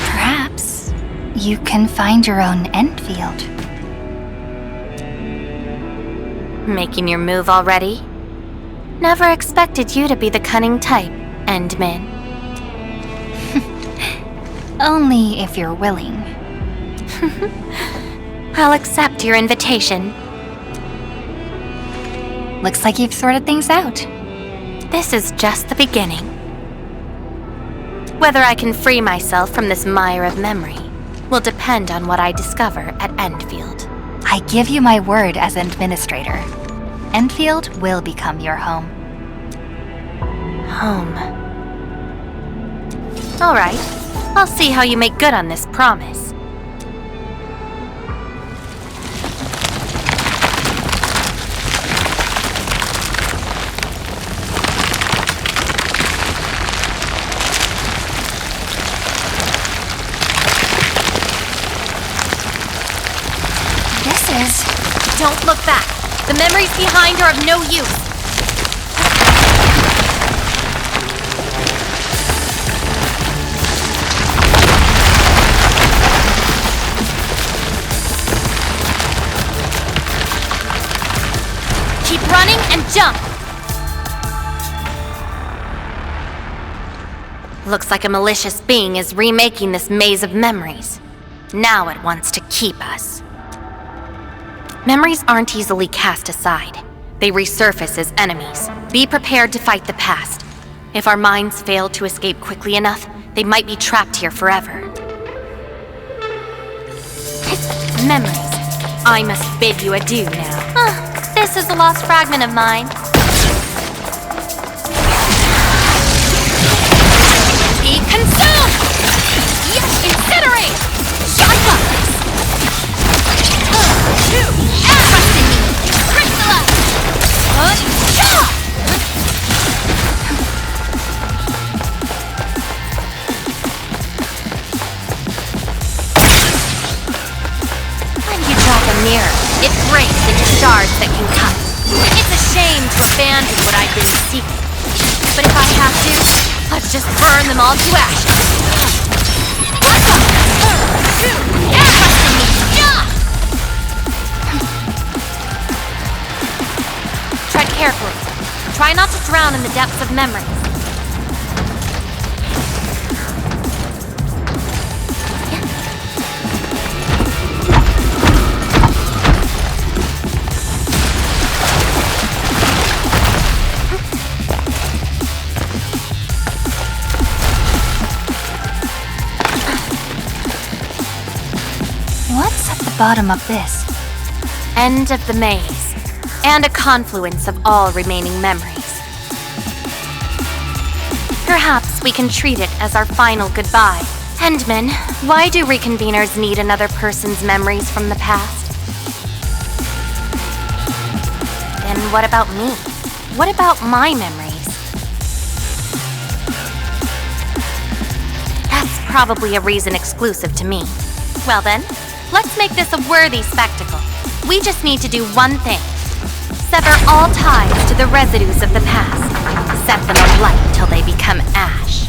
Perhaps you can find your own Endfield. Making your move already? Never expected you to be the cunning type, Endmin. Only if you're willing. I'll accept your invitation. Looks like you've sorted things out. This is just the beginning. Whether I can free myself from this mire of memory will depend on what I discover at Endfield. I give you my word as administrator. Endfield will become your home. Home. All right. I'll see how you make good on this promise. Don't look back. The memories behind are of no use. Keep running and jump. Looks like a malicious being is remaking this maze of memories. Now it wants to keep us. Memories aren't easily cast aside. They resurface as enemies. Be prepared to fight the past. If our minds fail to escape quickly enough, they might be trapped here forever. Memories. I must bid you adieu now. This is a lost fragment of mine. Be consumed! Yes, incinerate! Shut up! Trust in me! Crystallize! When you drop a mirror, it breaks into shards that can cut. It's a shame to abandon what I've been seeking. But if I have to, let's just burn them all to ashes. Trust in me! Tread carefully. Try not to drown in the depths of memories. bottom of this? End of the maze, and a confluence of all remaining memories. Perhaps we can treat it as our final goodbye. Endman, why do reconveners need another person's memories from the past? Then what about me? What about my memories? That's probably a reason exclusive to me. Well then, let's make this a worthy spectacle. We just need to do one thing. Sever all ties to the residues of the past. Set them alight till they become ash.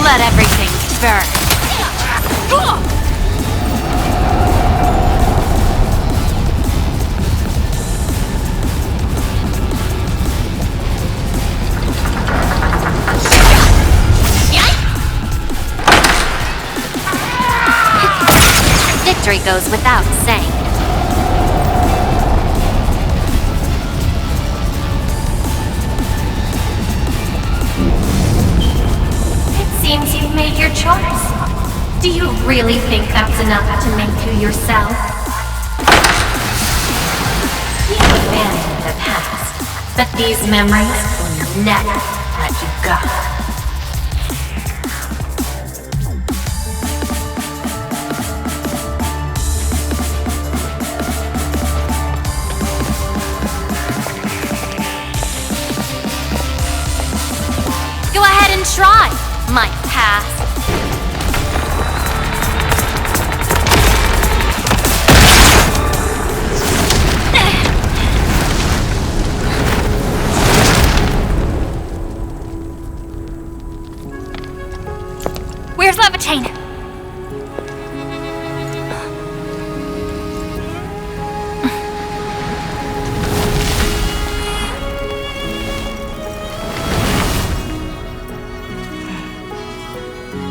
Let everything burn. Victory goes without saying. Seems you've made your choice. Do you really think that's enough to make you yourself? You abandoned the past, but these memories will never let you go. Go ahead and try, my past. Where's Laevatain?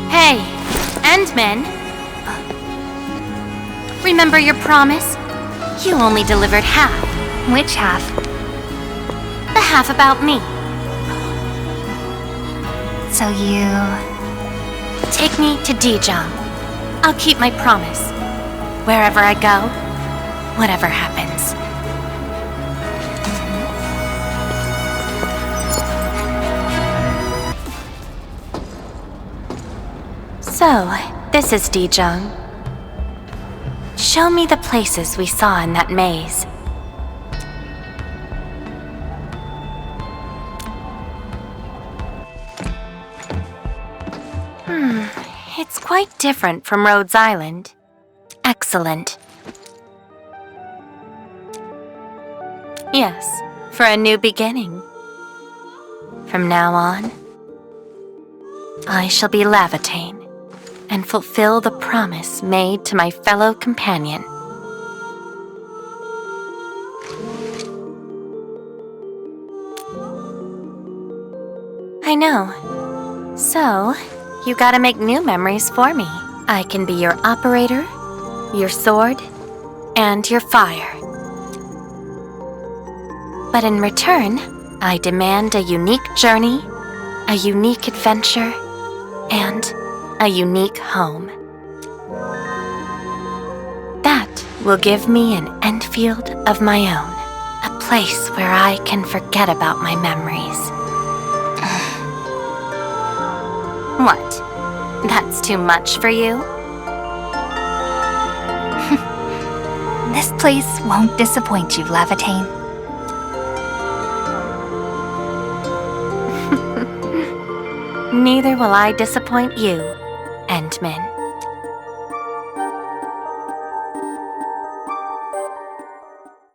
Hey, Endman. Remember your promise? You only delivered half. Which half? The half about me. So you... Take me to Dijong. I'll keep my promise. Wherever I go, whatever happens. So, this is Dijong. Show me the places we saw in that maze. It's quite different from Rhodes Island. Excellent. Yes, for a new beginning. From now on, I shall be Laevatain and fulfill the promise made to my fellow companion. I know. So, you gotta make new memories for me. I can be your operator, your sword, and your fire. But in return, I demand a unique journey, a unique adventure, and a unique home. That will give me an Endfield of my own, a place where I can forget about my memories. What? That's too much for you? This place won't disappoint you, Laevatain. Neither will I disappoint you, Endman.